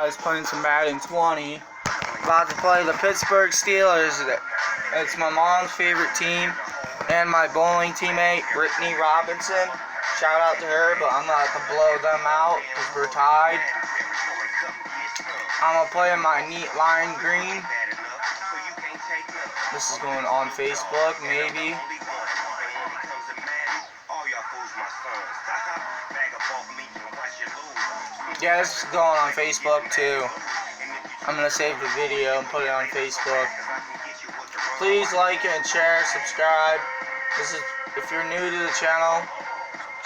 guys, playing some Madden 20. About to play the Pittsburgh Steelers. It's my mom's favorite team and my bowling teammate, Brittany Robinson. Shout out to her, but I'm about to blow them out because we're tied. I'm going to play in my neat lime green. This is going on Facebook, maybe. Yeah, this is going on Facebook too. I'm going to save the video and put it on Facebook. Please like and share, subscribe. If you're new to the channel,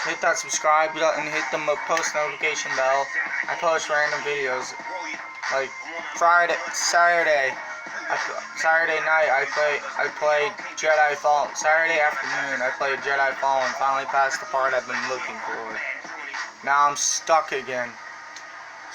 hit that subscribe button and hit the post notification bell. I post random videos. Like Saturday night I played Jedi Fallen. Saturday afternoon I played Jedi Fallen. Finally passed the part I've been looking for. Now I'm stuck again.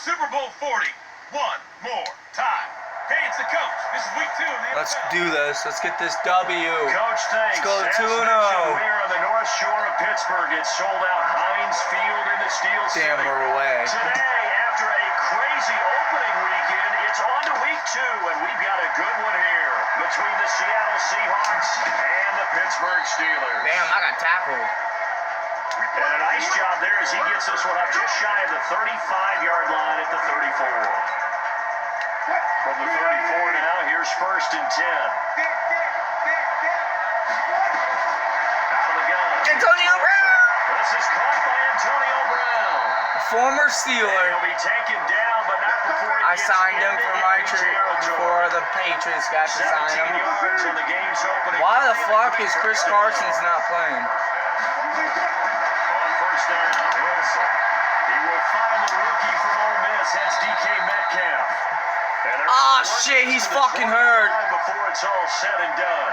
Super Bowl 40. One more time. Hey, it's the coach. This is week 2 of the Let's NFL. do this. Let's get this W. Coach, thanks. Let's go to 2-0. Here on the North Shore of Pittsburgh, it's sold out Heinz Field in the Steel City. Damn, we're away. Today, after a crazy opening weekend, it's on to week 2, and we've got a good one here between the Seattle Seahawks and the Pittsburgh Steelers. Damn, I got tackled. And a nice job there as he gets this one up just shy of the 35-yard line at the 34. From the 34 now, here's 1st and 10. Out of the gun. Antonio Brown! This is caught by Antonio Brown. Former Steeler. He'll be taken down, but not before he I gets signed him into for my enemy church territory. before the Patriots got to sign 17 him. yards on the game's opening. Why the fuck is Chris Carson's not playing? On 1st down, Wilson. He will find the rookie from Ole Miss. That's DK Metcalf. Ah, shit, he's fucking hurt. Before it's all said and done.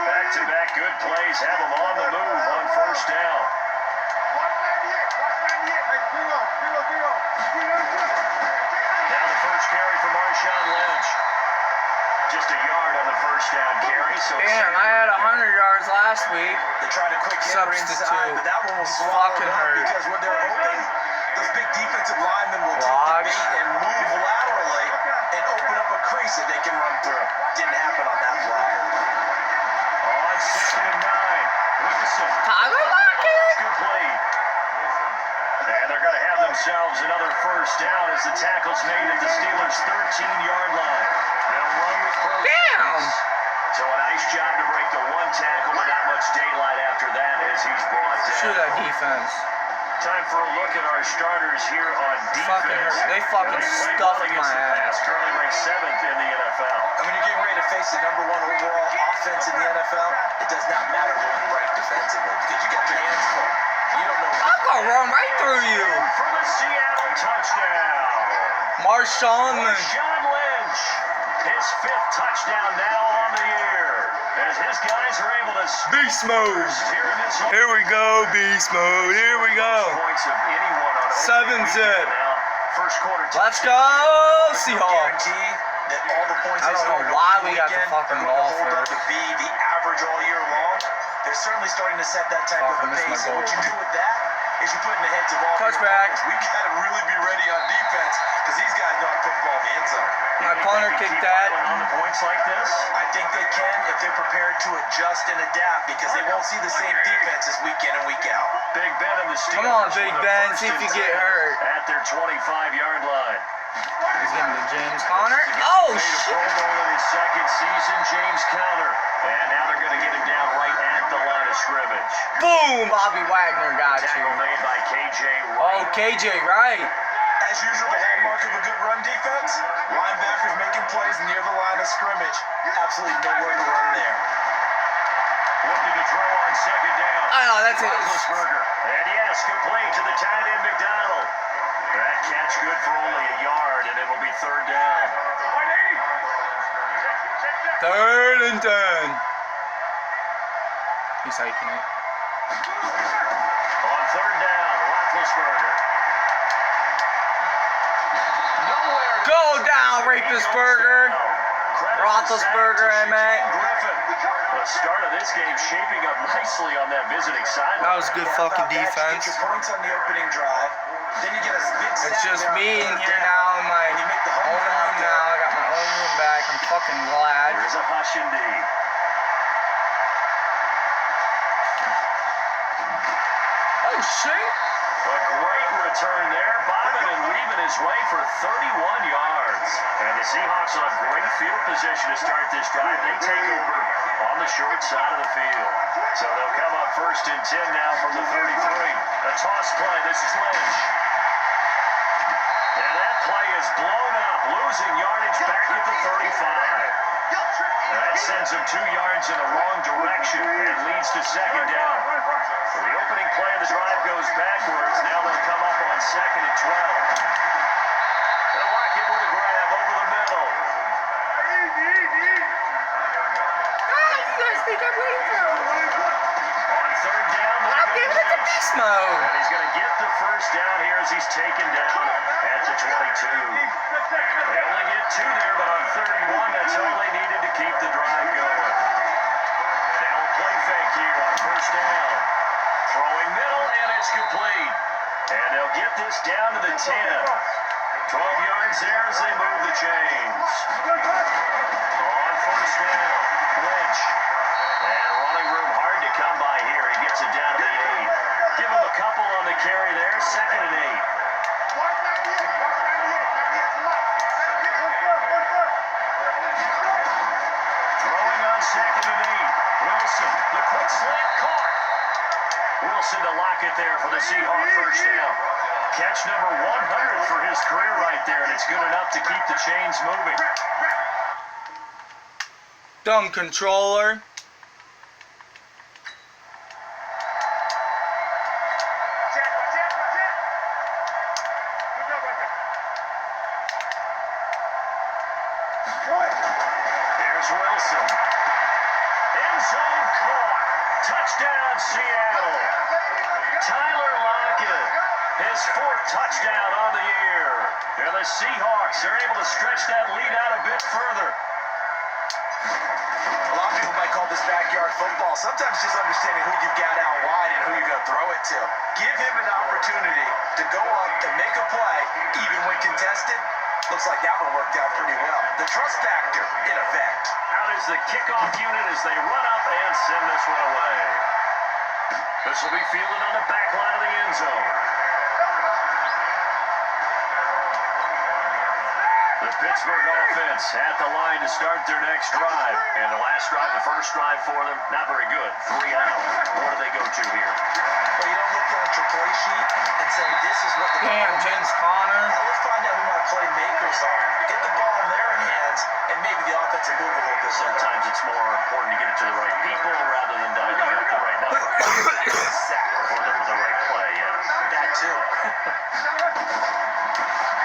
Back-to-back good plays have him on the move on 1st down. Now the first carry for Marshawn Lynch. Just a yard on the 1st down carry. So Damn, I had 100 yards last week. They tried a quick hammer inside, but that one was Fucking hurt. because when they're open, those big defensive linemen will Block. take the bait and move laterally and open up a crease that they can run through. Didn't happen on that block. on 2nd and 9. Wilson. Tyler Lockett! Complete. And they're going to have themselves another 1st down as the tackle's made at the Steelers' 13-yard line. They'll run with close. Damn! So a nice job to break the one tackle, but not much daylight after that as he's brought Shoot down. that defense. Time for a look at our starters here on defense. They fucking stuffed my ass. Currently ranked 7th in the NFL. I mean, you're getting ready to face the #1 overall offense in the NFL. It does not matter where you rank defensively because you got your hands full. You don't know. I'm gonna run right through you. For the Seattle touchdown. Marshawn Lynch. Marshawn Lynch. His 5th touchdown now on the year. As his guys are able to Beast mode. Here we go, beast mode. Here we go. Points of anyone on 7-zip. First quarter. Let's go, Seahawks. Guarantee that all the points I they don't know scored why over we got the weekend fucking are going ball to hold up first. to be the average all year long. They're certainly starting to set that type Fuck, I of a missed my pace. And what goal. you do with that is you put in the heads of all Touchback. your players. We got to really be ready on defense because these guys know how to put the ball in the end zone. My punter kicked that. On the points like this. I think they can if they're prepared to adjust and adapt because they won't see the same defense as week in and week out. Big Ben and the Steelers. Come on, Big with a Ben, 1st see if and you get 10 hurt. At their 25-yard line. He's giving to James Conner. Oh, Made a shit. Pro Bowl in his 2nd season, James Conner. And now they're going to get him down right at the line of scrimmage. Boom, Bobby Wagner got you. Tackle made by KJ Oh, Wright. KJ Wright. As usual, the hallmark of a good run defense, linebackers making plays near the line of scrimmage. Absolutely nowhere to run there. Looking to throw on 2nd down. Oh, that's it. Roethlisberger. And yes, complete to the tight end McDonald. That catch good for only a yard, and it'll be 3rd down. 3rd and 10. He's hiking it. On 3rd down, Roethlisberger. Go down, Rapist-burger. Roethlisberger, I meant. Griffin. The start of this game shaping up nicely on that visiting sideline. That was good fucking defense. Get your points on the opening drive. Then you get a big sack It's just there on me in third here down. now in my And you make the own home crowd room go. now. I got my own room back. I'm fucking glad. There's a hush indeed. Oh shit! A great return there, bobbing and weaving his way for 31 yards. And the Seahawks on great field position to start this drive. They take over on the short side of the field. So they'll come up 1st and 10 now from the 33. A toss play. This is Lynch. And that play is blown up, losing yardage back at the 35. That sends him 2 yards in the wrong direction and leads to 2nd down. So the opening play of the drive goes backwards. Now they'll come up on 2nd and 12. They'll lock in with a grab over the middle. You guys think I'm ready for it? On 3rd down, I'm giving it to beast mode. and he's going to get the 1st down here as he's taken down at the 22. They only get 2 there, but on 31, that's all they needed to keep the drive going. Now a play fake here on 1st down. Throwing middle, and it's complete. And they'll get this down to the 10. 12 yards there as they move the chains. On 1st down, Lynch. And running room hard to come by here. He gets it down to the 8. Give him a couple on the carry there. 2nd and 8. Throwing on 2nd and 8. Wilson, the quick slant caught. Wilson to lock it there for the Seahawk 1st down. Catch number 100 for his career right there, and it's good enough to keep the chains moving. Dumb controller. Here's Wilson. End zone caught. Touchdown, Seattle. Tyler Lockett, his 4th touchdown on the year. And the Seahawks are able to stretch that lead out a bit further. A lot of people might call this backyard football. Sometimes just understanding who you got out wide and who you're going to throw it to. Give him an opportunity to go up and make a play, even when contested. Looks like that one worked out pretty well. The trust factor in effect. Out is the kickoff unit as they run up and send this one away. This will be fielded on the back line of the end zone. The Pittsburgh offense at the line to start their next drive. And the last drive, the first drive for them, not very good. 3 out. What do they go to here? Well, you don't look at your play sheet and say, this is what the Damn, James Conner. Now let's find out who my playmakers are. Get the ball in their hands, and maybe the offense will move a little bit. Sometimes it's more important to get it to the right people rather than dialing up the right number. Exactly. Or the right play, yes. That too.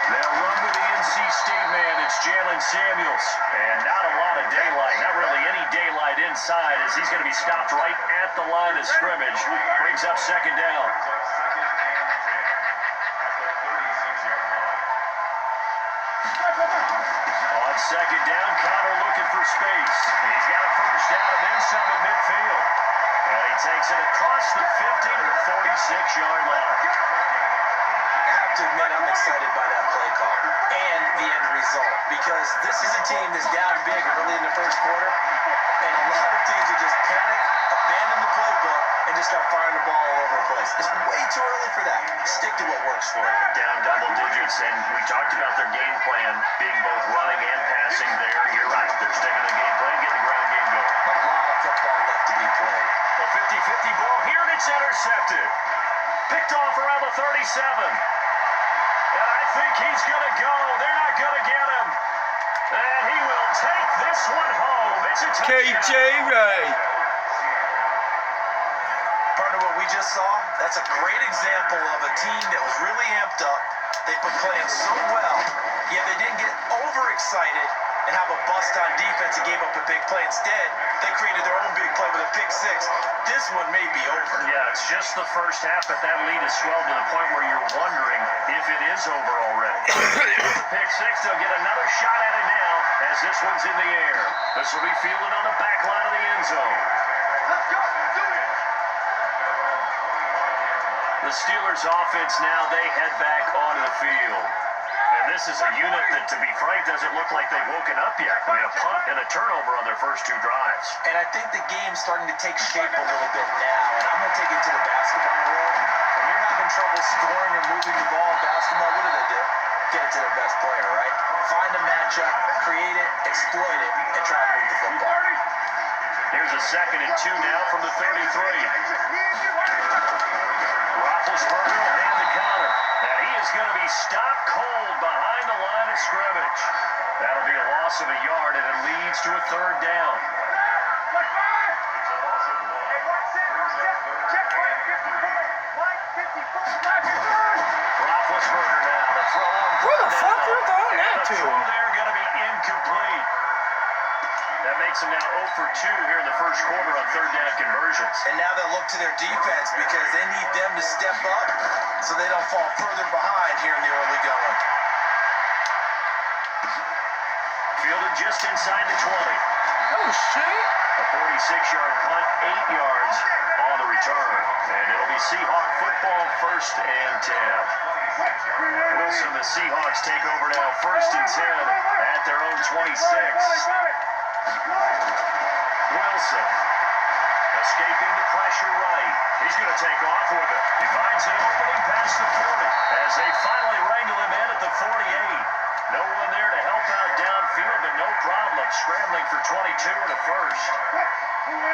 They'll run with the NC State man. It's Jalen Samuels. And not a lot of daylight. Not really any daylight inside as he's going to be stopped right at the line of scrimmage. Brings up 2nd down. On 2nd down, Connor looking for space. He's got a 1st down and then some at midfield. And he takes it across the 50 to the 46-yard line. I have to admit, I'm excited by that play call and the end result because this is a team that's down big early in the 1st quarter, and a lot of teams will just panic, abandon the playbook, and just start firing the ball all over the place. It's way too early for that. Stick to what works for you. Down double digits, and we talked about their game plan being both running and passing there. You're right. They're sticking to the game plan, getting the ground game going. A lot of football left to be played. A 50-50 ball here, and it's intercepted. Picked off around the 37. And I think he's going to go. They're not going to get him. And he will take this one home. It's a touchdown. KJ Ray. Partner, what we just saw, that's a great example of a team that was really amped up. They've been playing so well, yet they didn't get overexcited and have a bust on defense and gave up a big play. Instead, they created their own big play with a pick 6. This one may be over. Yeah, it's just the first half, but that lead has swelled to the point where you're wondering if it is over already. Pick 6, they'll get another shot at it now as this one's in the air. This will be fielded on the back line of the end zone. The Steelers offense now, they head back onto the field. And this is a unit that, to be frank, doesn't look like they've woken up yet. I mean, a punt and a turnover on their first 2 drives. And I think the game's starting to take shape a little bit now. And I'm going to take it to the basketball world. When you're having trouble scoring or moving the ball in basketball, what do? Get it to their best player, right? Find a matchup, create it, exploit it, and try to move the football. Here's a 2nd and 2 now from the 33. Roethlisberger will hand the counter. And he is going to be stopped cold behind the line of scrimmage. That'll be a loss of a yard, and it leads to a 3rd down. Roethlisberger now to throw on. Where the fuck are you throwing that The to? throw there going to be incomplete. That makes them now 0 for 2 here in the first quarter on 3rd down conversions. And now they'll look to their defense because they need them to step up so they don't fall further behind here in the early going. Fielded just inside the 20. Oh, shit. A 46-yard punt, 8 yards on the return. And it'll be Seahawk football, 1st and 10. Wilson, the Seahawks take over now, 1st and 10 at their own 26. Wilson, escaping the pressure right. He's going to take off with it. He finds an opening past the 40 as they finally wrangle him in at the 48. No one there to help out downfield, but no problem scrambling for 22 in the first.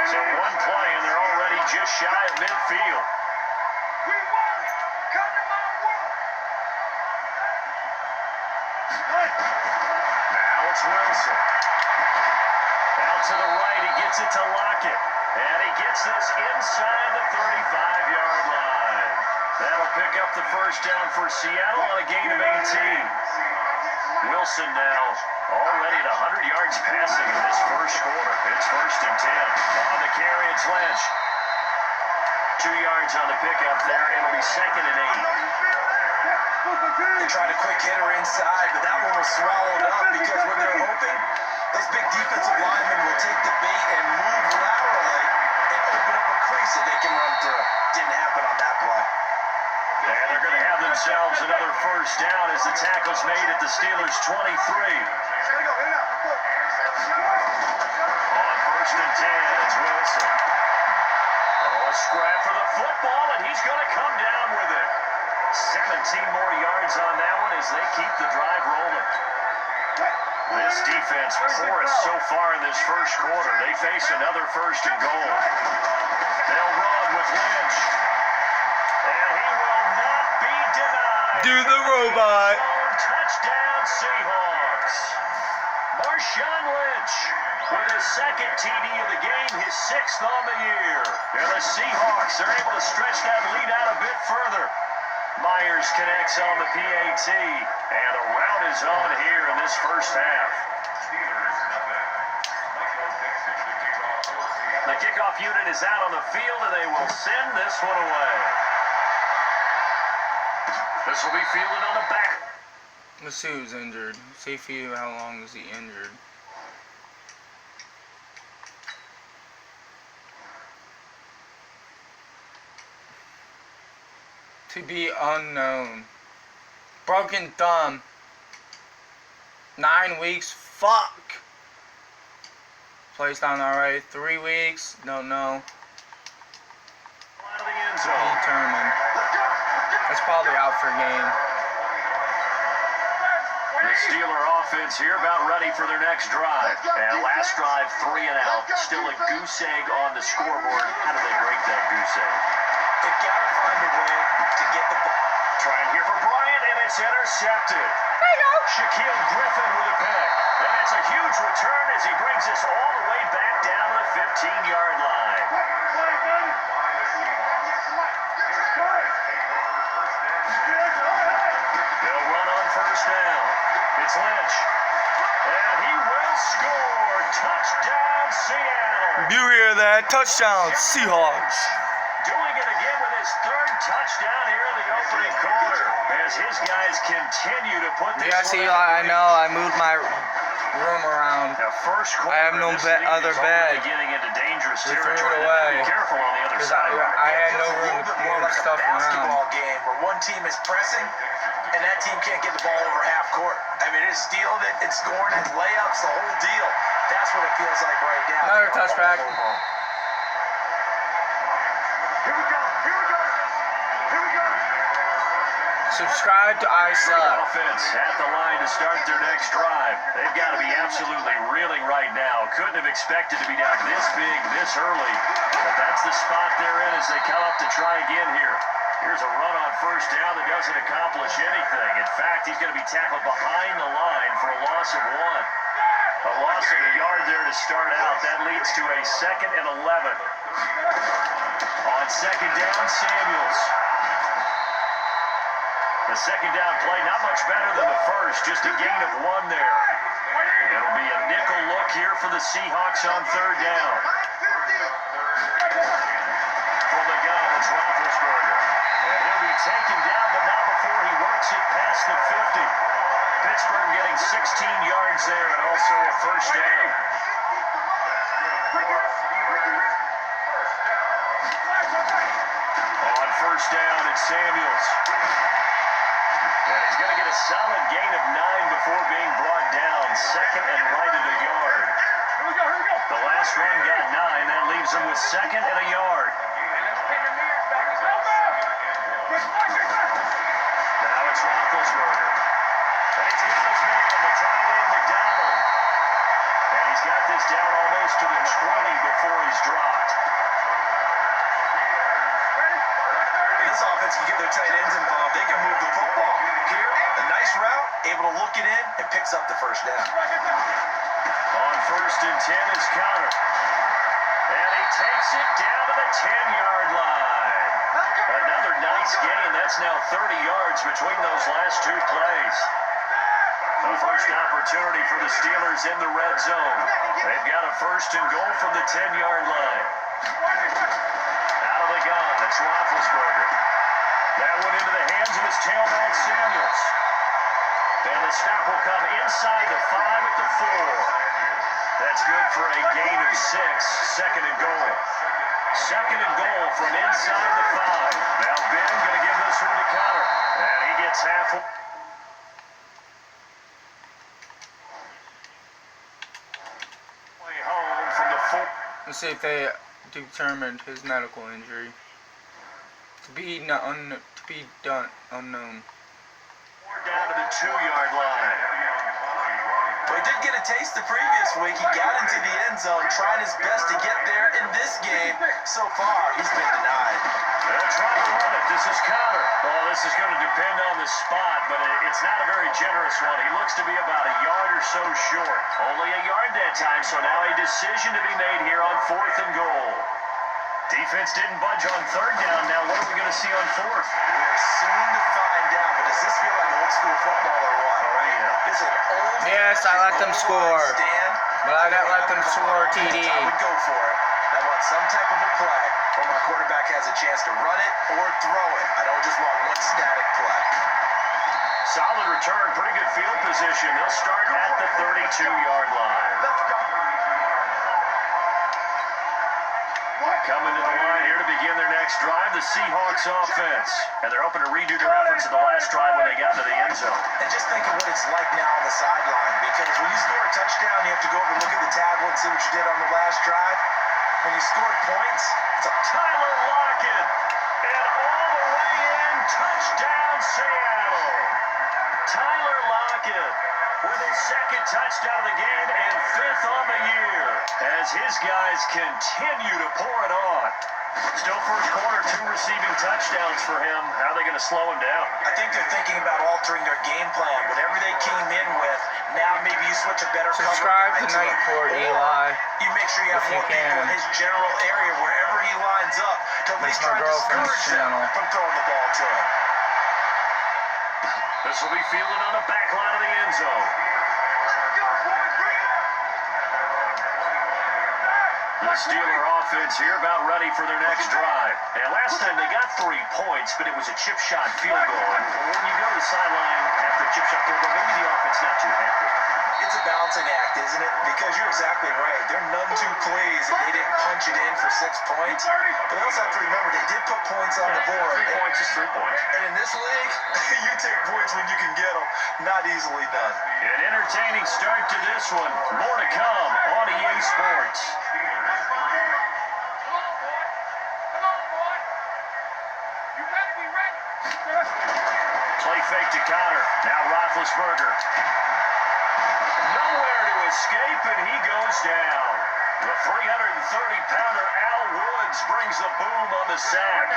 So 1 play, and they're already just shy of midfield. Now it's Wilson. Out to the right, he gets it to Lockett. And he gets this inside the 35-yard line. That'll pick up the 1st down for Seattle on a gain of 18. Wilson now already at 100 yards passing in this first quarter. It's 1st and 10. On the carry, it's Lynch. 2 yards on the pickup there. It'll be 2nd and 8. They tried a quick hitter inside, but that one was swallowed up because what they're hoping, those big defensive linemen will take the bait and move laterally and open up a crease that they can run through. Didn't happen on that play. And they're going to have themselves another 1st down as the tackle's made at the Steelers' 23. On 1st and 10, it's Wilson. Oh, a scrap for the football, and he's going to come down with it. 17 more yards on that one as they keep the drive rolling. This defense porous so far in this first quarter. They face another 1st and goal. They'll run with Lynch. And he will not be denied. Do the robot. Touchdown Seahawks. Marshawn Lynch with his 2nd TD of the game, his 6th on the year. And the Seahawks are able to stretch that lead out a bit further. Myers connects on the PAT, and a rout is on here in this first half. The kickoff unit is out on the field, and they will send this one away. This will be fielded on the back. Let's see who's injured. See if you how long is he injured. To be unknown. Broken thumb. 9 weeks. Fuck. Plays down alright. 3 weeks. Don't know. Out of the end zone. Determined. That's probably out for a game. The Steeler offense here about ready for their next drive. And last drive, 3 and out. Still a goose egg on the scoreboard. How do they break that goose egg? They've got to find a way to get the ball. Trying here for Bryant, and it's intercepted. There you go. Shaquille Griffin with a pick. And it's a huge return as he brings us all the way back down to the 15-yard line. They'll run on 1st down. It's Lynch. And he will score. Touchdown, Seattle. You hear that? Touchdown, Seahawks. Doing it again with his 3rd touchdown here in the opening quarter. As his guys continue to put this Yeah, see, one out. I know I moved my room around. Now, first quarter, I have no this lead other is already bed. getting into dangerous They threw it territory. away. Be careful on the other Because side. I had no It's a room little to bit more move like a stuff basketball around. game where one team is pressing and that team can't get the ball over half court. I mean, it's stealing it, it's scoring it, layups, the whole deal. That's what it feels like right now. Another touchback. Here we go. Here we go. Here we go. Subscribe to I Suck. Offense at the line to start their next drive. They've got to be absolutely reeling right now. Couldn't have expected to be down this big, this early. But that's the spot they're in as they come up to try again here. Here's a run on first down that doesn't accomplish anything. In fact, he's going to be tackled behind the line for a loss of 1. A loss of a yard there to start out. That leads to a 2nd and 11. On second down, Samuels. The second down play, not much better than the first, just a gain of 1 there. It'll be a nickel look here for the Seahawks on third down. From the gun, it's Roethlisberger. And he'll be taken down, but not before he works it past the 50. Pittsburgh getting 16 yards there and also a first down. On first down, it's Samuels. And he's going to get a solid gain of 9 before being brought down. 2nd and right at a yard. The last run got 9. That leaves him with 2nd and a yard. Now it's Roethlisberger. And he's got his man, the tight end, McDonald. And he's got this down almost to the 20 before he's dropped. This offense can get their tight ends involved. They can move the football. Here, a nice route, able to look it in, and picks up the first down. On first and 10 is Connor. And he takes it down to the 10-yard line. Another nice gain. That's now 30 yards between those last 2 plays. The first opportunity for the Steelers in the red zone. They've got a first and goal from the 10-yard line. Out of the gun, that's Roethlisberger. That went into the hands of his tailback, Samuels. And the stop will come inside the 5 at the 4. That's good for a gain of 6. 2nd and goal. 2nd and goal from inside the 5. Now Ben going to give this one to Connor. And he gets halfway. Home from the 4. Let's see if they determined his medical injury. To be done unknown. Down to the 2-yard line. Well, he did get a taste the previous week. He got into the end zone, trying his best to get there. In this game, so far, he's been denied. They'll try to run it. This is Connor. Well, this is going to depend on the spot, but it's not a very generous one. He looks to be about a yard or so short. Only a yard that time, so now a decision to be made here on 4th and goal. Defense didn't budge on 3rd down. Now what are we going to see on 4th? We're soon to find out, but does this feel like old school football or what? Oh, yeah. It's an old Yes, I let them score. stand. But I didn't let them score TD. I would go for it. I want some type of a play where my quarterback has a chance to run it or throw it. I don't just want one static play. Solid return, pretty good field position. They'll start at the 32-yard line. Coming to the line here to begin their next drive, the Seahawks offense. And they're hoping to redo their efforts of the last drive when they got to the end zone. And just think of what it's like now on the sideline, because when you score a touchdown, you have to go over and look at the tablet and see what you did on the last drive. When you scored points, it's a Tyler Lockett. And all the way in, touchdown Seattle. Tyler Lockett with his 2nd touchdown of the game and 5th on the year as his guys continue to pour it on. Still first quarter, 2 receiving touchdowns for him. How are they going to slow him down? I think they're thinking about altering their game plan. Whatever they came in with, now maybe you switch a better Subscribe cover to guy Night it. Court, Or Eli. you make sure you have If you more people can. in his general area wherever he lines up to at That's least my try to girlfriend's discourage them channel. from throwing the ball to him. This will be fielded on the back line of the end zone. The Steeler offense here about ready for their next drive. And last time they got 3 points, but it was a chip shot field goal. And when you go to the sideline after a chip shot field goal, maybe the offense not too happy. It's a balancing act, isn't it? Because you're exactly right. They're none too pleased that they didn't punch it in for 6 points. But they also have to remember they did put points on the board. 3 points is 3 points. And in this league, you take points when you can get them. Not easily done. An entertaining start to this one. More to come on EA Sports. Play fake to Connor. Now Roethlisberger. Nowhere to escape, and he goes down. The 330-pounder Al Woods brings the boom on the sack.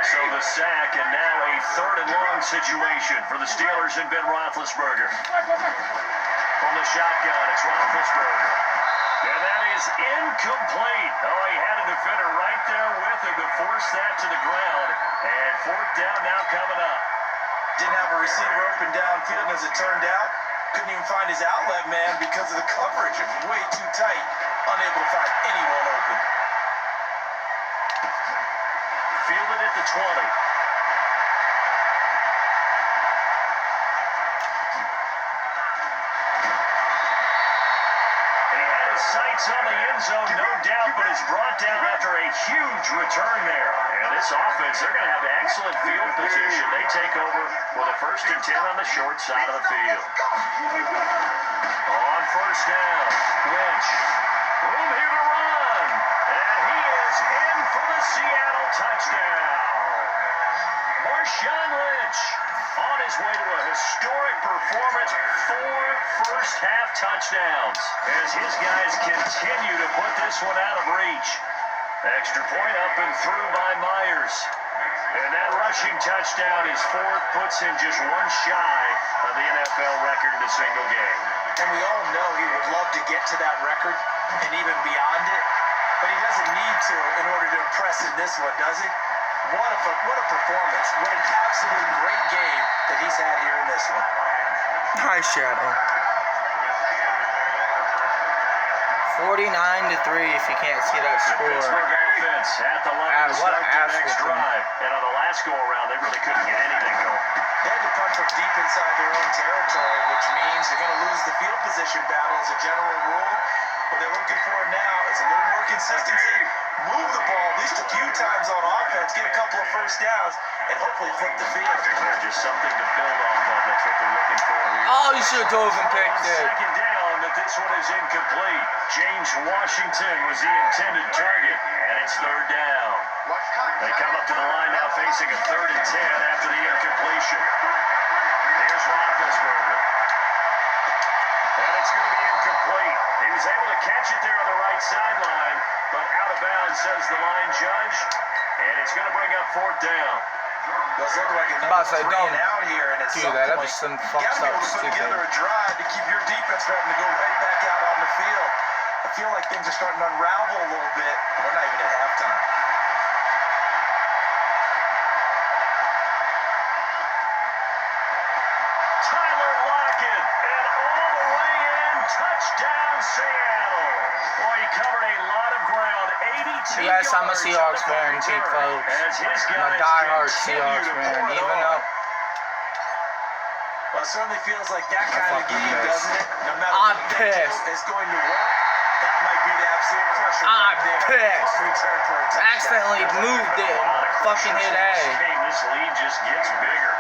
So the sack, and now a 3rd and long situation for the Steelers and Ben Roethlisberger. From the shotgun, it's Roethlisberger. And that is incomplete. Oh, he had a defender right there with him to force that to the ground. And 4th down now coming up. Didn't have a receiver open downfield, as it turned out. Couldn't even find his outlet man because of the coverage. It was way too tight. Unable to find anyone open. Fielded at the 20. Sights on the end zone, no doubt, but is brought down after a huge return there. And this offense, they're going to have excellent field position. They take over with a 1st and 10 on the short side of the field. On 1st down, Lynch. Room here to run. And he is in for the Seattle touchdown. Marshawn Lynch on his way to a historic performance, 4 first-half touchdowns, as his guys continue to put this one out of reach. Extra point up and through by Myers. And that rushing touchdown, his 4th, puts him just 1 shy of the NFL record in a single game. And we all know he would love to get to that record and even beyond it, but he doesn't need to in order to impress in this one, does he? What a performance. What an absolute great game that he's had here in this one. Hi, Shadow. 49-3 if you can't see that score. Pittsburgh offense at the line to what start an the next drive. And on the last go-around, they really couldn't get anything going. They had to punt from deep inside their own territory, which means they're going to lose the field position battle as a general rule. What they're looking for now is a little more consistency, move the ball at least a few times on offense, get a couple of 1st downs, and hopefully flip the field. Yeah, just something to build off of. That's what they're looking for here. Oh, you should have dove and picked it. 2nd down, but this one is incomplete. James Washington was the intended target, and it's 3rd down. They come up to the line now facing a 3rd and 10 after the incompletion. Here's Roethlisberger. And it's going to be incomplete. He was able to catch it there on the right sideline, but out of bounds, says the line judge. And it's going to bring up 4th down. Does look like a About to say, number 3 don't and out here, and at do some that. That'd point, be some you fucked gotta be up able to put stupid. together a drive to keep your defense from having to go right back out on the field. I feel like things are starting to unravel a little bit. We're not even at halftime. Tyler Lockett, and all the way in, touchdown Seattle. Boy, he covered a lot of ground, 82 Yes, I'm a yards Seahawks at the fan, return, Pete, folks. as his I'm a guys diehard continue Seahawks to fan, pour it even on. though Well, it certainly feels like that kind of fucking game, pissed. doesn't it? No matter I'm what they do, pissed. it's going to work. That might be the absolute crusher I'm right there. pissed. Return for a touchdown. accidentally moved it and fucking hit A. This lead just gets bigger.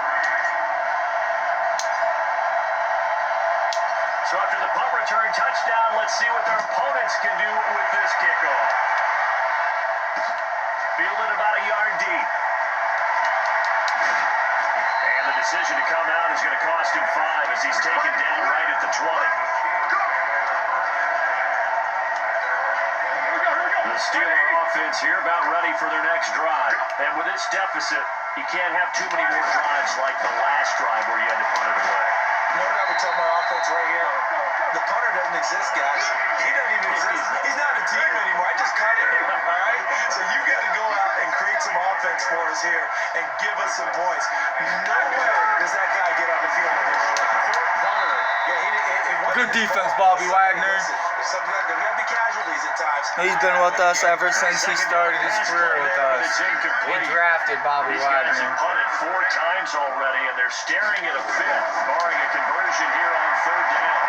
So after the punt return touchdown, let's see what their opponents can do with this kickoff. Fielded about a yard deep. And the decision to come out is going to cost him 5 as he's taken down right at the 20. The Steeler offense here about ready for their next drive. And with this deficit, you can't have too many more drives like the last drive where you had to punt it away. You know what I would tell my offense right here? The punter doesn't exist, guys. He doesn't even exist. He's not a team anymore. I just cut him, all right? So you got to go out and create some offense for us here and give us some points. No way does that guy get on the field in this drive. Good defense, Bobby Wagner. There's something like there got to be casualties at times. He's been with us ever since he started his career with us. We drafted Bobby These guys Wagner. have punted 4 times already, and they're staring at a 5th, barring a conversion here on 3rd down.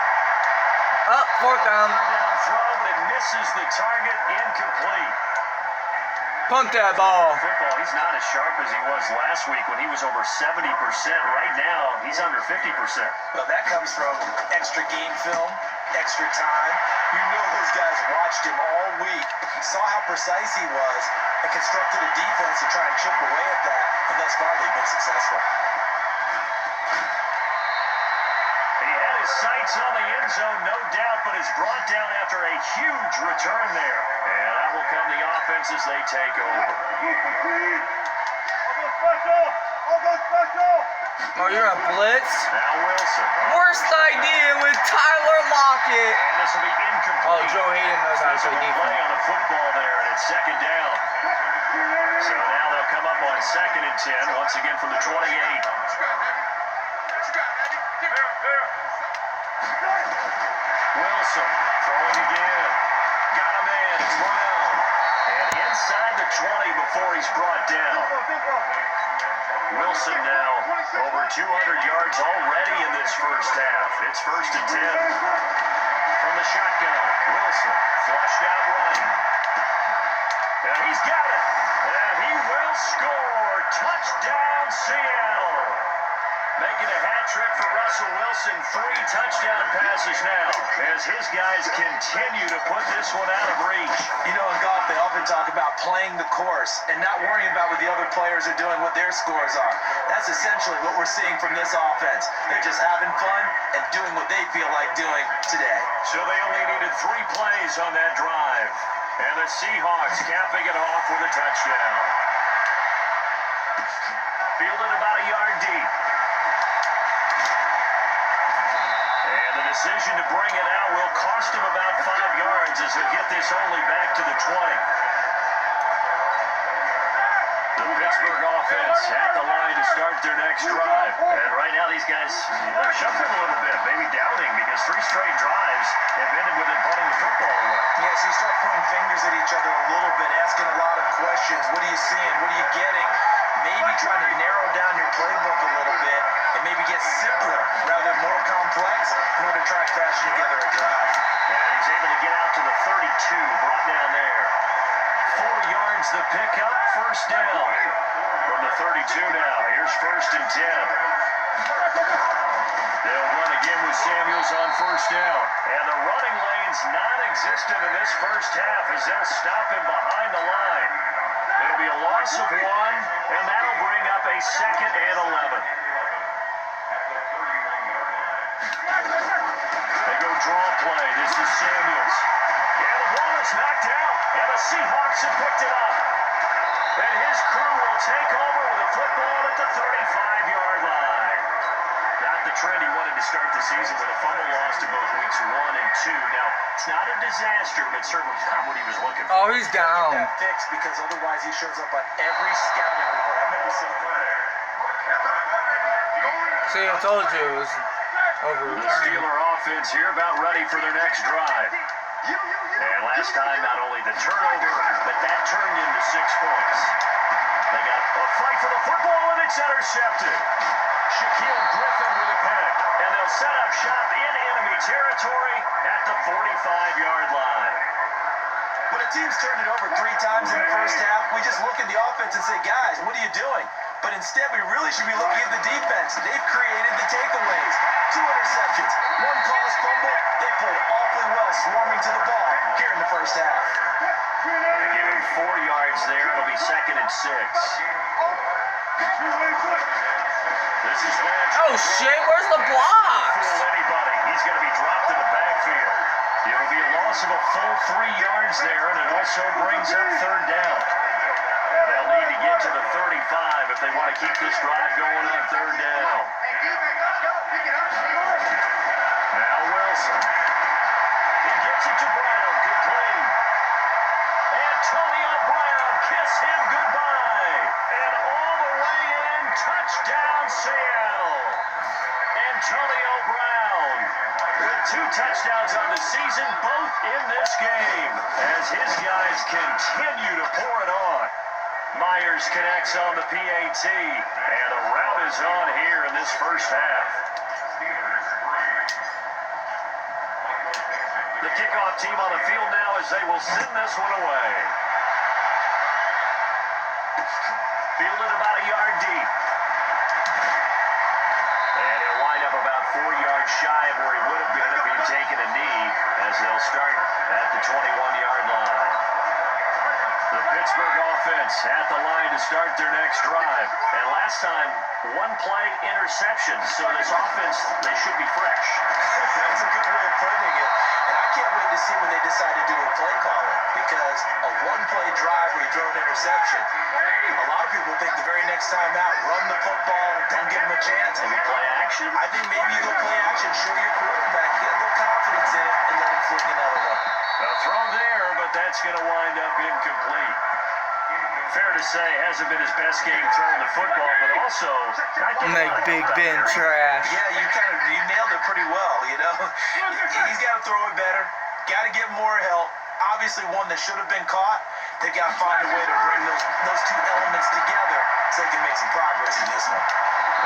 Fourth down. Down throw, but it misses the target, incomplete. Punt that ball. Football, he's not as sharp as he was last week when he was over 70%. Right now, he's under 50%. Well, that comes from extra game film, extra time. You know those guys watched him all week, saw how precise he was, and constructed a defense to try and chip away at that, and thus far they've been successful. He had his sights on the end zone, no doubt, but is brought down after a huge return there. And that will come the offense as they take over. Oh, you're a blitz? Now Wilson. Worst idea with Tyler Lockett. And this will be incomplete. Oh, Joe Hayden knows how to play Play defense. on the football there, and it's second down. So now they'll come up on 2nd and 10, once again from the 28. Wilson throwing again. Got a man. It's Brown. And inside the 20 before he's brought down. Wilson now over 200 yards already in this first half. It's 1st and 10. From the shotgun, Wilson flushed out right. And he's got it. And he will score. Touchdown, Seattle. Making a hat trick for Russell Wilson. 3 touchdown passes now as his guys continue to put this one out of reach. You know, in golf, they often talk about playing the course and not worrying about what the other players are doing, what their scores are. That's essentially what we're seeing from this offense. They're just having fun and doing what they feel like doing today. So they only needed 3 plays on that drive. And the Seahawks capping it off with a touchdown. Fielded about a yard deep. And the decision to bring it out will cost him about 5 yards as he'll get this only back to the 20. The Pittsburgh offense at the line to start their next drive. And right now these guys are shuffling a little bit, maybe doubting because 3 straight drives have ended with them punting the football away. Yeah, so you start pointing fingers at each other a little bit, asking a lot of questions. What are you seeing? What are you getting? Maybe trying to narrow down your playbook a little bit and maybe get simpler rather than more complex in order to try and fashion together a drive. And he's able to get out to the 32, brought down there. 4 yards the pickup, 1st down. From the 32 now, here's 1st and 10. They'll run again with Samuels on 1st down. And the running lane's non-existent in this first half as they'll stop him behind the line. It'll be a loss of 1, and that'll bring up a 2nd and 11. They go draw play. This is Samuels. And the ball is knocked out, and the Seahawks have picked it up. And his crew will take over with the football at the 35-yard line. Not the trend he wanted to start the season with a fumble loss in both weeks 1 and 2. Now, it's not a disaster, but certainly not what he was looking for. Oh, he's down. That fixed because otherwise he shows up on every scouting report. I've never seen that. See, I told you it was over. The Steeler offense here about ready for their next drive. And last time, not only the turnover, but that turned into 6 points. They got a fight for the football, and it's intercepted. Shaquille Griffin with a pick. And they'll set up shop in enemy territory at the 45-yard line. When a team's turned it over 3 times in the first half, we just look at the offense and say, guys, what are you doing? But instead, we really should be looking at the defense. They've created the takeaways. 2 interceptions, 1 caused fumble. They played awfully well swarming to the ball here in the first half. They gave him 4 yards there. It'll be 2nd and 6. This is Lance. Oh, shit, where's the blocks? Fool anybody. He's going to be dropped in the backfield. It'll be a loss of a full 3 yards there, and it also brings up 3rd down. And they'll need to get to the 35 if they want to keep this drive going on 3rd down. Now Wilson. He gets it to Brown, complete. Antonio Brown, kiss him goodbye. And all the way in, touchdown Seattle. Antonio Brown with 2 touchdowns on the season, both in this game, as his guys continue to pour it on. Myers connects on the PAT, and a rout is on here in this first half. The kickoff team on the field now as they will send this one away. Fielded about a yard deep. And he'll wind up about 4 yards shy of where he would have been if he had taken a knee, as they'll start at the 21-yard line. The Pittsburgh offense at the line to start their next drive. And last time, 1-play interception. So this offense, they should be fresh. That's a good way of putting it. And I can't wait to see when they decide to do a play calling, because a 1-play drive where you throw an interception, a lot of people think the very next time out, run the football, don't give them a chance. Maybe play action? I think maybe you go play action, show your quarterback, get a little confidence in it, and let him fling another one. A throw there, but that's going to wind up incomplete. Fair to say, hasn't been his best game throwing the football, but also not getting Make Big Ben trash. Yeah, you nailed it pretty well, you know. He's got to throw it better, got to get more help. Obviously one that should have been caught. They got to find a way to bring those two elements together so they can make some progress in this one.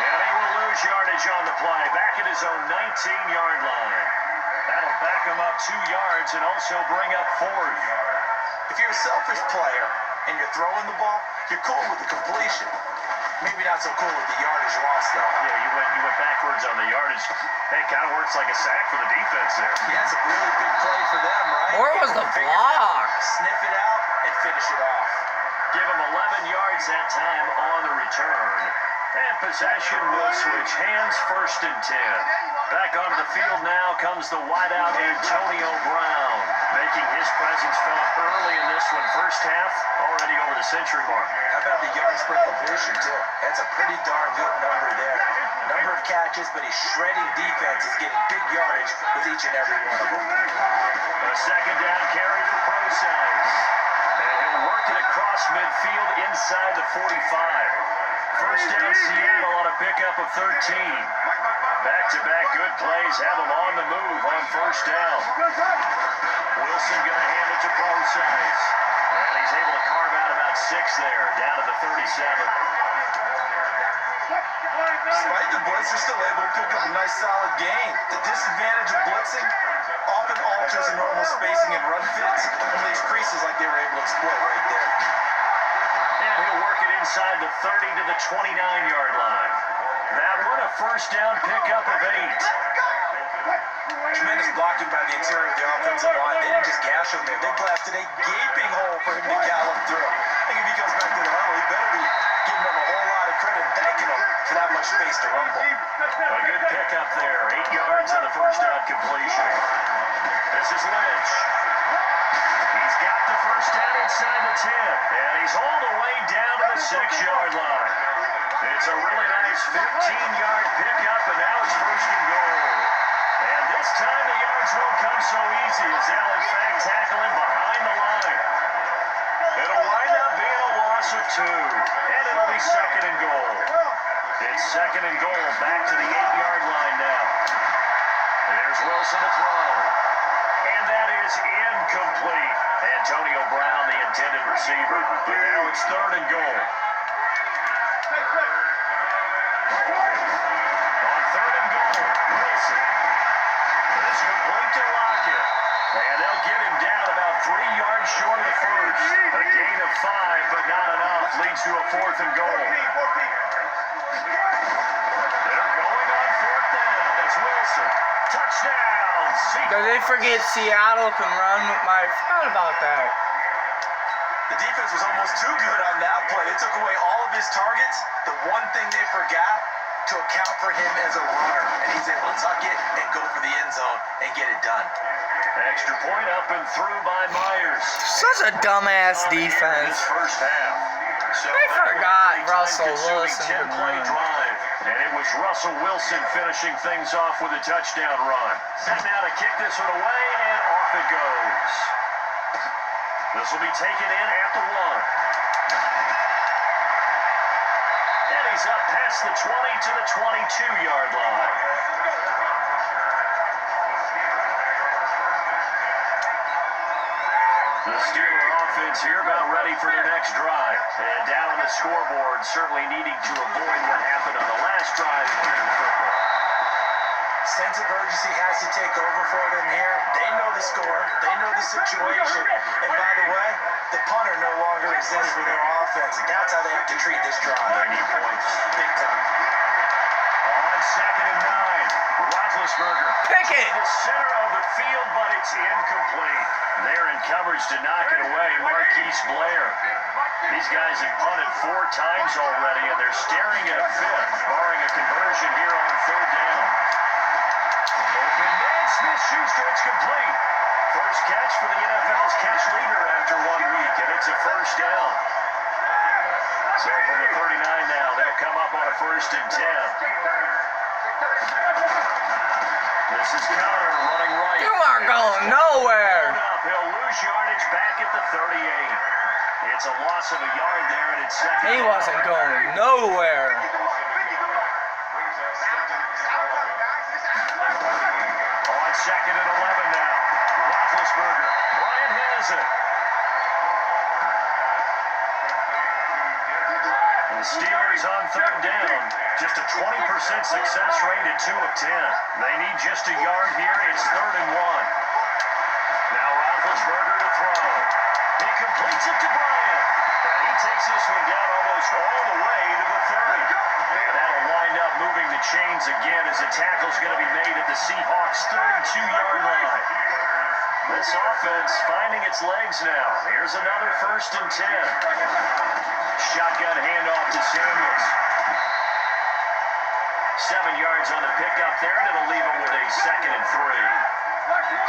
And he will lose yardage on the play, back at his own 19-yard line. That'll back him up 2 yards and also bring up 4th. If you're a selfish player and you're throwing the ball, you're cool with the completion. Maybe not so cool with the yardage loss, though. Yeah, you went backwards on the yardage. Hey, it kind of works like a sack for the defense there. Yeah, it's a really big play for them, right? Where was the block? Sniff it out and finish it off. Give him 11 yards that time on the return. And possession will switch hands, 1st and 10. Back onto the field now comes the wideout Antonio Brown, making his presence felt early in this one. First half, already over the century mark. How about the yards per completion, too? That's a pretty darn good number there. Number of catches, but he's shredding defenses, getting big yardage with each and every one of them. A 2nd down carry for Procise. And he'll work it across midfield inside the 45. First down Seattle on a pickup of 13. Back-to-back good plays have him on the move on 1st down. Wilson going to hand it to Procise. And he's able to carve out about 6 there, down to the 37. Despite the blitz, they're still able to pick up a nice solid gain. The disadvantage of blitzing often alters the normal spacing and run fits and leaves creases like they were able to exploit right there. And he'll work it inside the 30 to the 29-yard line. That one a 1st down pickup of 8. Tremendous blocking by the interior of the offensive line. They didn't just gash him there. They blasted a gaping hole for him to gallop through. I think if he goes back to the huddle, he better be giving them a whole lot of credit and thanking them for that much space to rumble. A good pickup there. 8 yards on the 1st down completion. This is Lynch. He's got the 1st down inside the 10. And he's all the way down to the 6-yard line. It's a really nice 15-yard pickup, and now it's 1st and goal. And this time the yards won't come so easy as they'll in fact tackle him behind the line. It'll wind up being a loss of 2, and it'll be 2nd and goal. It's 2nd and goal, back to the 8-yard line now. There's Wilson to throw. And that is incomplete. Antonio Brown, the intended receiver. But now it's 3rd and goal. On 3rd and goal, Wilson. It's complete to Lockett. And they'll get him down about 3 yards short of the 1st. A gain of 5, but not enough. Leads to a 4th and goal. They're going on 4th down. It's Wilson. Touchdown. Did they forget Seattle can run? I forgot about that. The defense was almost too good on that play. They took away all of his targets. The one thing they forgot to account for him as a runner. And he's able to tuck it and go for the end zone and get it done. Extra point up and through by Myers. Such a dumbass defense. First half. So They forgot Russell Wilson Wilson could 10-play run. drive. And it was Russell Wilson finishing things off with a touchdown run. Set now to kick this one away, and off it goes. This will be taken in at the 1. And he's up past the 20 to the 22-yard line. The Steeler offense here about ready for their next drive. And down on the scoreboard, certainly needing to avoid what happened on the last drive playing the football. Sense of urgency has to take over for them here. They know the score. They know the situation. And by the way, the punter no longer exists for their offense. And that's how they have to treat this drive. They need points. Big time. On 2nd and 9, Roethlisberger. Pick it. The center of the field, but it's incomplete. They're in coverage to knock it away. Marquise Blair. These guys have punted 4 times already, and they're staring at a 5th, barring a conversion here on 3rd down. Open man, Smith-Schuster, it's complete. First catch for the NFL's catch leader after 1 week, and it's a first down. So from the 39 now, they'll come up on a 1st and 10. This is Connor running right. You aren't going nowhere. He'll lose yardage back at the 38. It's a loss of a yard there, and it's 2nd. He wasn't going nowhere. On 2nd and 11 now. Roethlisberger. Bryant has it. The Steelers on 3rd down. Just a 20% success rate at 2 of 10. They need just a yard here. It's 3rd and 1. Now Roethlisberger to throw. He completes it to Bryant. And he takes this one down almost all the way to the 30. And that'll wind up moving the chains again as the tackle's going to be made at the Seahawks' 32-yard line. This offense finding its legs now. Here's another 1st and 10. Shotgun handoff to Samuels. 7 yards on the pickup there, and it'll leave him with a 2nd and 3.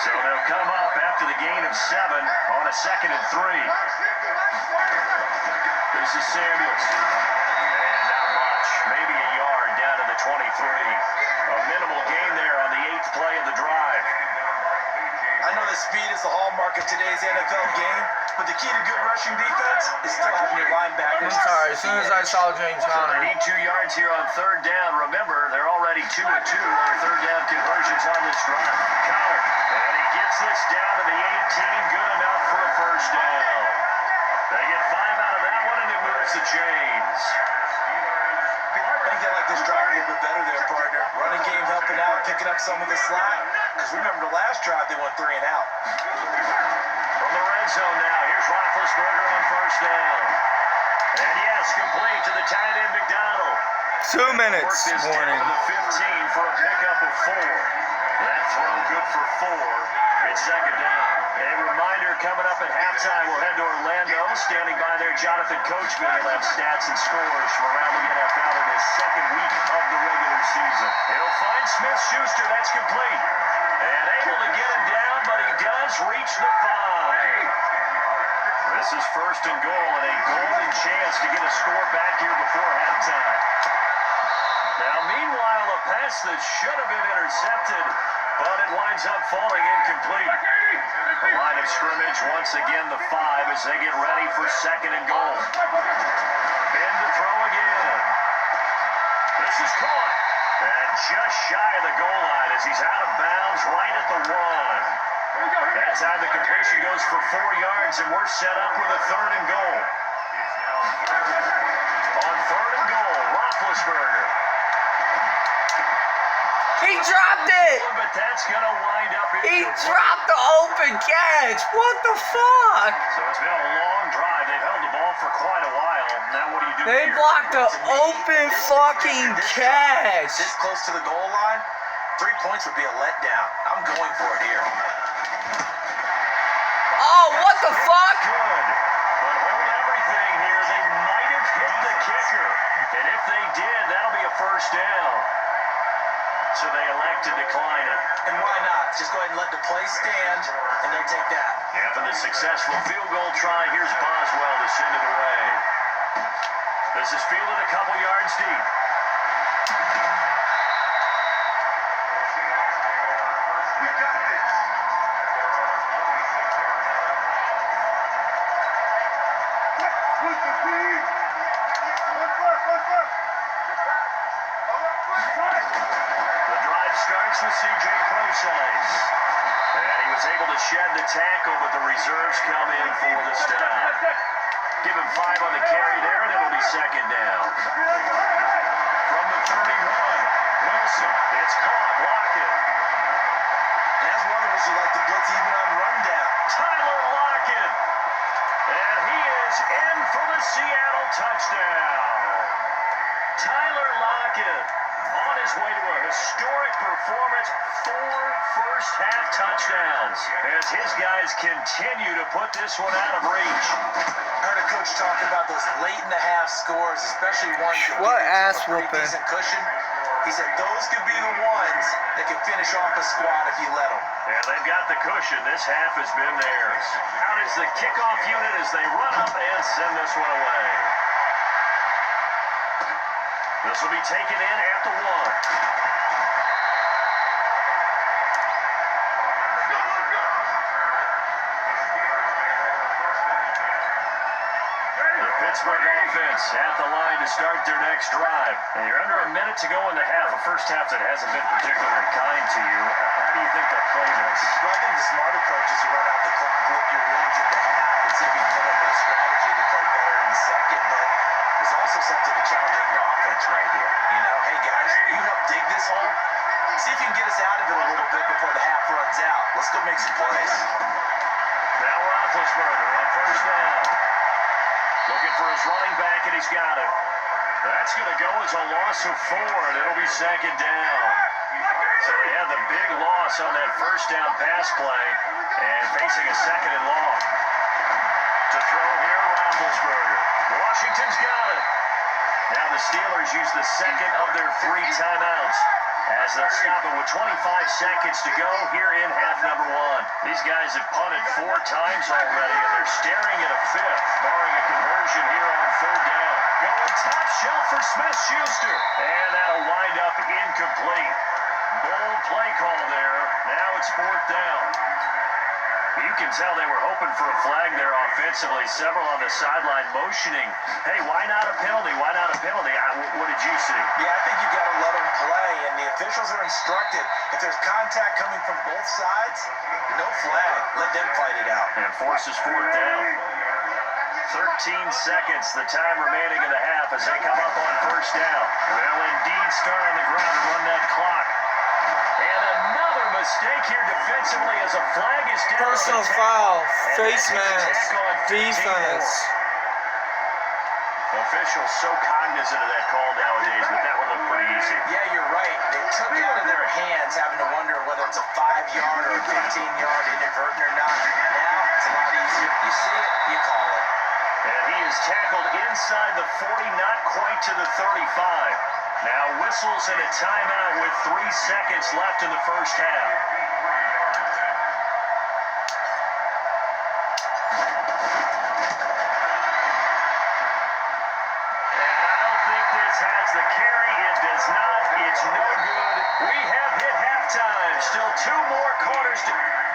So they'll come up after the gain of 7 on a 2nd and 3. This is Samuels. And not much, maybe a yard down to the 23. A minimal gain there on the 8th play of the drive. I know that speed is the hallmark of today's NFL game, but the key to good rushing defense is still having your linebackers. I'm sorry, as soon as I saw James So Conner. they need 2 yards here on 3rd down. Remember, they're already 2 of 2 on 3rd down conversions on this drive. Conner, and he gets this down to the 18, good enough for a 1st down. They get 5 out of that one, and it moves the chains. I think they like this drive a little bit better there, partner. Running game helping out, picking up some of the slack. Because remember, the last drive they went 3 and out. From the red zone now, here's Roethlisberger on 1st down. And yes, complete to the tight end McDonald. 2 minutes Worked this down warning. to the 15 for a pickup of 4. That throw good for 4. It's 2nd down. A reminder coming up at halftime, we'll head to Orlando. Standing by there, Jonathan Coachman will have stats and scores from around the NFL in his 2nd week of the regular season. He'll find Smith-Schuster, that's complete. And able to get him down, but he does reach the 5. This is 1st and goal, and a golden chance to get a score back here before halftime. Now, meanwhile, a pass that should have been intercepted, but it winds up falling incomplete. The line of scrimmage, once again, the 5 as they get ready for 2nd and goal. In to throw again. This is caught. And just shy of the goal line as he's out of bounds right at the 1. That time the completion goes for 4 yards, and we're set up with a 3rd and goal. On 3rd and goal, Roethlisberger. He dropped it! But that's going to wind up He incomplete. dropped the open catch! What the fuck? So it's been a long drive. They've held the ball for quite a while. Now what do you do They here? blocked the open fucking catch! This close to the goal line, 3 points would be a letdown. I'm going for it here. Oh, what the fuck? Good. But hold everything here. They might have hit the kicker. And if they did, that'll be a 1st down. So they elect to decline it. And why not? Just go ahead and let the play stand, and they'll take that. After the successful field goal try, here's Boswell to send it away. This is fielded a couple yards deep. We got this. The drive starts with C.J. Procise. And he was able to shed the tackle, but the reserves come in for the stop. Give him 5 on the carry there, and it'll be 2nd down. From the 31, Wilson, it's caught. Lockett. And that's one of the ones you like to blitz even on rundown. Tyler Lockett. And he is in for the Seattle touchdown. Tyler Lockett on his way to a historic performance, 4 first-half touchdowns, as his guys continue to put this one out of reach. I heard a coach talk about those late-in-the-half scores, especially ones that What give ass a pretty whooping. decent cushion. He said those could be the ones that can finish off a squad if you let them. And they've got the cushion. This half has been theirs. Out is the kickoff unit as they run up and send this one away. This will be taken in at the 1. Pittsburgh offense at the line to start their next drive. And you're under a minute to go in the half, a first half that hasn't been particularly kind to you. How do you think they'll play this? Well, I think the smart approach is to run out the clock, lick your wounds at the half, and see if you can come up with a strategy to play better in the second. But there's also something to challenging your offense right here. You know, hey guys, you help dig this hole. See if you can get us out of it a little bit before the half runs out. Let's go make some plays. Now Roethlisberger on first down. Looking for his running back, and he's got it. That's going to go as a loss of 4, and it'll be second down. So they had the big loss on that first down pass play, and facing a second and long. To throw here, Roethlisberger. Washington's got it. Now the Steelers use the second of their 3 timeouts, as they'll stop it with 25 seconds to go here in half number 1. These guys have punted 4 times already, and they're staring at a 5th, barring a conversion here on 3rd down. Going top shelf for Smith-Schuster, and that'll wind up incomplete. Bold play call there. Now it's 4th down. You can tell they were hoping for a flag there offensively. Several on the sideline motioning. Hey, why not a penalty? Why not a penalty? What did you see? Yeah, I think you got to let them play, and the officials are instructed. If there's contact coming from both sides, no flag. Let them fight it out. And forces 4th down. 13 seconds, the time remaining in the half as they come up on first down. They'll indeed start on the ground and run that clock. And another mistake here defensively as a flag is down. Personal foul, face mask, defense. Officials so cognizant of that call nowadays, but that one looked pretty easy. Yeah, you're right. They took it out of their hands, having to wonder whether it's a 5-yard or a 15-yard inadvertent or not. Now, it's a lot easier. You see it, you call it. And he is tackled inside the 40, not quite to the 35. Now whistles and a timeout with 3 seconds left in the first half. And I don't think this has the carry. It does not. It's no good. We have hit halftime. Still 2 more quarters to